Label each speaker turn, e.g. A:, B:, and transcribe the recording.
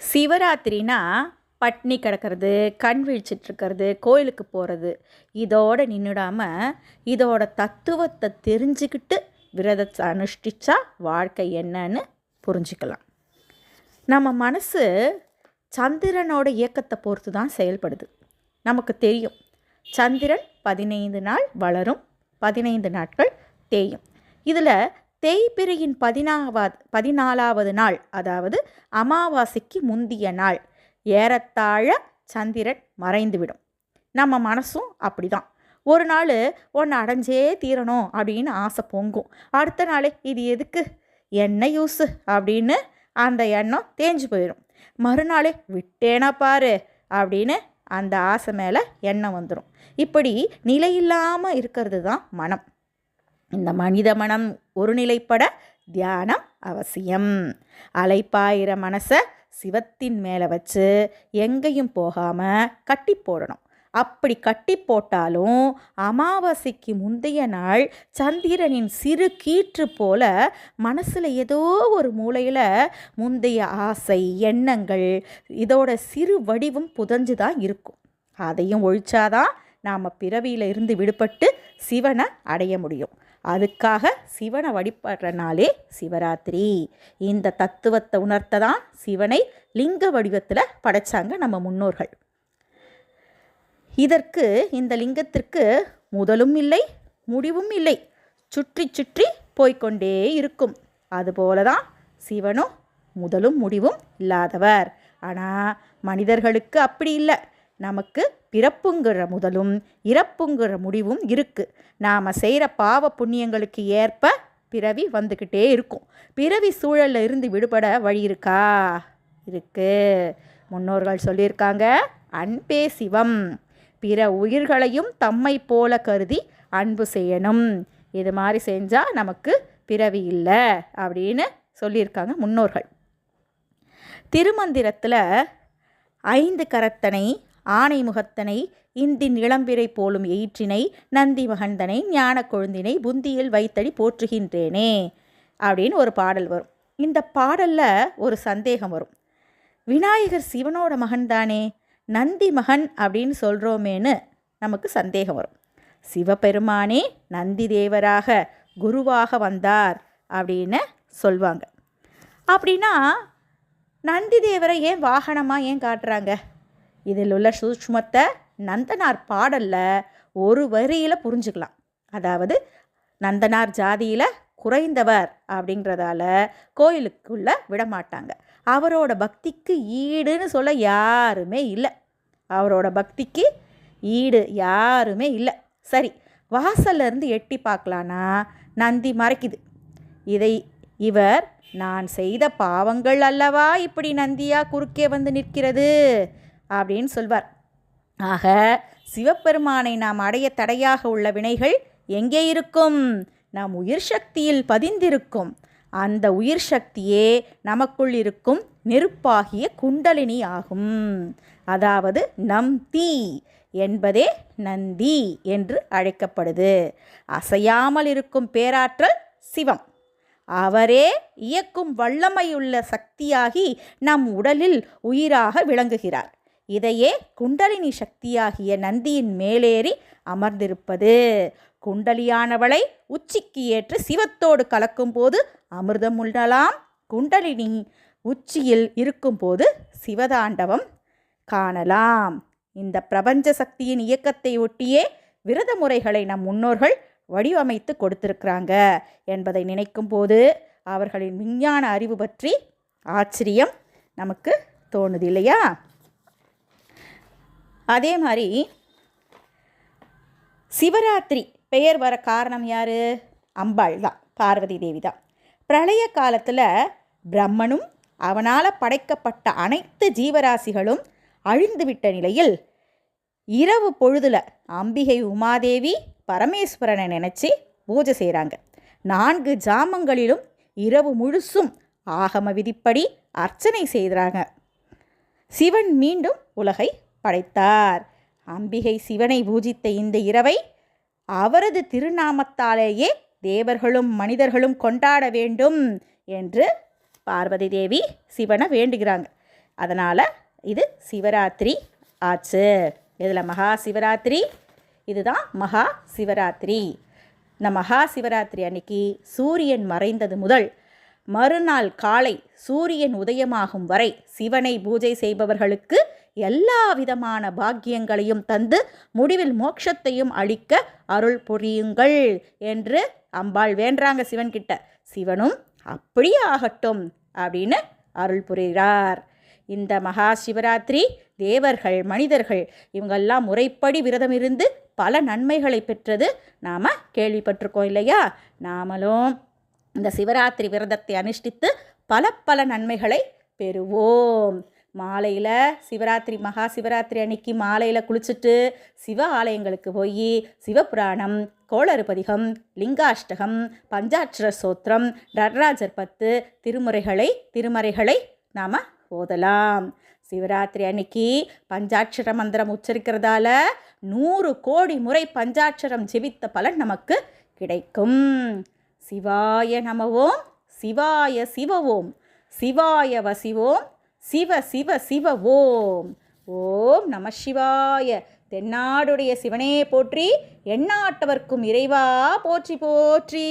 A: சிவராத்திரினா பட்னி கிடக்கிறது, கண் விழிச்சிட்ருக்கிறது, கோயிலுக்கு போகிறது இதோடு நின்றுடாமல் இதோட தத்துவத்தை தெரிஞ்சுக்கிட்டு விரதத்தை அனுஷ்டிச்சா வாழ்க்கை என்னன்னு புரிஞ்சுக்கலாம். நம்ம மனசு சந்திரனோட இயக்கத்தை பொறுத்து தான் செயல்படுது. நமக்கு தெரியும், சந்திரன் 15 நாள் வளரும், 15 நாட்கள் தேயும். இதில் தேய்பிறையின் 14வது நாள், அதாவது அமாவாசைக்கு முந்திய நாள் ஏறத்தாழ சந்திரன் மறைந்துவிடும். நம்ம மனசும் அப்படி தான். ஒரு நாள் ஒன்று அடைஞ்சே தீரணும் அப்படின்னு ஆசை பொங்கும். அடுத்த நாளே இது எதுக்கு, என்ன யூஸு அப்படின்னு அந்த எண்ணம் தேஞ்சு போயிடும். மறுநாளே விட்டேனா பாரு அப்படின்னு அந்த ஆசை மேலே எண்ணம் வந்துடும். இப்படி நிலையில்லாமல் இருக்கிறது தான் மனம். இந்த மனித மனம் ஒருநிலைப்பட தியானம் அவசியம். அலைப்பாயிர மனசை சிவத்தின் மேலே வச்சு எங்கேயும் போகாமல் கட்டி போடணும். அப்படி கட்டி போட்டாலும் அமாவாசைக்கு முந்தைய நாள் சந்திரனின் சிறு கீற்று போல மனசில் ஏதோ ஒரு மூலையில் முந்தைய ஆசை எண்ணங்கள் இதோட சிறு வடிவம் புதஞ்சு தான் இருக்கும். அதையும் ஒழிச்சாதான் நாம் பிறவியில் இருந்து விடுபட்டு சிவனை அடைய முடியும். அதுக்காக சிவனை வழிபடுற நாளே சிவராத்திரி. இந்த தத்துவத்தை உணர்த்த தான் சிவனை லிங்க வடிவத்தில் படைச்சாங்க நம்ம முன்னோர்கள். இதற்கு, இந்த லிங்கத்திற்கு முதலும் இல்லை முடிவும் இல்லை, சுற்றி சுற்றி போய்கொண்டே இருக்கும். அதுபோல தான் சிவனும் முதலும் முடிவும் இல்லாதவர். ஆனால் மனிதர்களுக்கு அப்படி இல்லை. நமக்கு பிறப்புங்கிற முதலும் இறப்புங்கிற முடிவும் இருக்குது. நாம் செய்கிற பாவ புண்ணியங்களுக்கு ஏற்ப பிறவி வந்துக்கிட்டே இருக்கும். பிறவி சூழலில் இருந்து விடுபட வழி இருக்கா? இருக்கு. முன்னோர்கள் சொல்லியிருக்காங்க, அன்பே சிவம், பிற உயிர்களையும் தம்மை போல கருதி அன்பு செய்யணும். இது மாதிரி செஞ்சால் நமக்கு பிறவி இல்லை அப்படின்னு சொல்லியிருக்காங்க முன்னோர்கள். திருமந்திரத்தில் 5 கரத்தனை, ஆனை முகத்தனை, இந்தின் இளம்பிறை போலும் எயிற்றினை, நந்தி மகந்தனை, ஞான கொழுந்தினை புந்தியில் வைத்தடி போற்றுகின்றேனே அப்படின்னு ஒரு பாடல் வரும். இந்த பாடலில் ஒரு சந்தேகம் வரும். விநாயகர் சிவனோட மகன்தானே, நந்தி மகன் அப்படின்னு சொல்கிறோமேன்னு நமக்கு சந்தேகம் வரும். சிவபெருமானே நந்தி தேவராக குருவாக வந்தார் அப்படின்னு சொல்வாங்க. அப்படின்னா நந்தி தேவரை ஏன் வாகனமாக ஏன் காட்டுறாங்க? இதில் உள்ள சூட்சுமத்தை நந்தனார் பாடலில் ஒரு வரியில் புரிஞ்சுக்கலாம். அதாவது நந்தனார் ஜாதியில் குறைந்தவர் அப்படிங்கிறதால கோயிலுக்குள்ளே விடமாட்டாங்க. அவரோட பக்திக்கு ஈடுன்னு சொல்ல யாருமே இல்லை. அவரோட பக்திக்கு ஈடு யாருமே இல்லை. சரி, வாசல்லேருந்து எட்டி பார்க்கலான்னா நந்தி மறைக்குது. இவர் நான் செய்த பாவங்கள் அல்லவா இப்படி நந்தியா குறுக்கே வந்து நிற்கிறது அப்படின்னு சொல்வார். ஆக சிவபெருமானை நாம் அடைய தடையாக உள்ள வினைகள் எங்கே இருக்கும்? நம் உயிர் சக்தியில் பதிந்திருக்கும். அந்த உயிர் சக்தியே நமக்குள் இருக்கும் நெருப்பாகிய குண்டலினி ஆகும். அதாவது நம் தீ என்பதே நந்தி என்று அழைக்கப்படுது. அசையாமல் இருக்கும் பேராற்றல் சிவம். அவரே இயக்கும் வல்லமையுள்ள சக்தியாகி நம் உடலில் உயிராக விளங்குகிறார். இதையே குண்டலினி சக்தியாகிய நந்தியின் மேலேறி அமர்ந்திருப்பது. குண்டலியானவளை உச்சிக்கு ஏற்று சிவத்தோடு கலக்கும்போது அமிர்தம் உண்டலாம். குண்டலினி உச்சியில் இருக்கும்போது சிவதாண்டவம் காணலாம். இந்த பிரபஞ்ச சக்தியின் இயக்கத்தை ஒட்டியே விரத முறைகளை நம் முன்னோர்கள் வடிவமைத்து கொடுத்திருக்கிறாங்க என்பதை நினைக்கும் போது அவர்களின் விஞ்ஞான அறிவு பற்றி ஆச்சரியம் நமக்கு தோணுது இல்லையா? அதே மாதிரி சிவராத்திரி பெயர் வர காரணம் யார்? அம்பாள் தான், பார்வதி தேவி தான். பிரளய காலத்தில் பிரம்மனும் அவனால் படைக்கப்பட்ட அனைத்து ஜீவராசிகளும் அழிந்துவிட்ட நிலையில் இரவு பொழுதில் அம்பிகை உமாதேவி பரமேஸ்வரனை நினச்சி பூஜை செய்கிறாங்க. 4 ஜாமங்களிலும் இரவு முழுசும் ஆகம விதிப்படி அர்ச்சனை செய்கிறாங்க. சிவன் மீண்டும் உலகை படைத்தார். அம்பிகை சிவனை பூஜித்த இந்த இரவை அவரது திருநாமத்தாலேயே தேவர்களும் மனிதர்களும் கொண்டாட வேண்டும் என்று பார்வதி தேவி சிவனை வேண்டுகிறாங்க. அதனால் இது சிவராத்திரி ஆச்சு. இதில் மகா சிவராத்திரி, இதுதான் மகா சிவராத்திரி. இந்த மகா சிவராத்திரி அன்னைக்கு சூரியன் மறைந்தது முதல் மறுநாள் காலை சூரியன் உதயமாகும் வரை சிவனை பூஜை செய்பவர்களுக்கு எல்லா விதமான பாக்கியங்களையும் தந்து முடிவில் மோட்சத்தையும் அளிக்க அருள் புரியுங்கள் என்று அம்பாள் வேண்டுறாங்க சிவன்கிட்ட. சிவனும் அப்படியே ஆகட்டும் அப்படின்னு அருள் புரிகிறார். இந்த மகா சிவராத்திரி தேவர்கள், மனிதர்கள் இவங்கெல்லாம் முறைப்படி விரதம் இருந்து பல நன்மைகளை பெற்றது நாம் கேள்விப்பட்டிருக்கோம் இல்லையா? நாமளும் இந்த சிவராத்திரி விரதத்தை அனுஷ்டித்து பல பல நன்மைகளை பெறுவோம். மாலையில் சிவராத்திரி மகா சிவராத்திரி அன்னைக்கு மாலையில் குளிச்சுட்டு சிவ ஆலயங்களுக்கு போய் சிவபுராணம், கோளறுபதிகம், லிங்காஷ்டகம், பஞ்சாட்சர சோத்திரம், நடராஜர் 10 திருமறைகளை நாம் ஓதலாம். சிவராத்திரி அன்னைக்கு பஞ்சாட்சர மந்திரம் உச்சரிக்கிறதால 100 கோடி முறை பஞ்சாட்சரம் ஜெபித்த பலன் நமக்கு கிடைக்கும். சிவாய நமவோம், சிவாய சிவவோம், சிவாய வசிவோம், சிவ சிவ சிவ ஓம். ஓம் நம சிவாய. தென்னாடுடைய சிவனே போற்றி, எந்நாட்டவர்க்கும் இறைவா போற்றி போற்றி.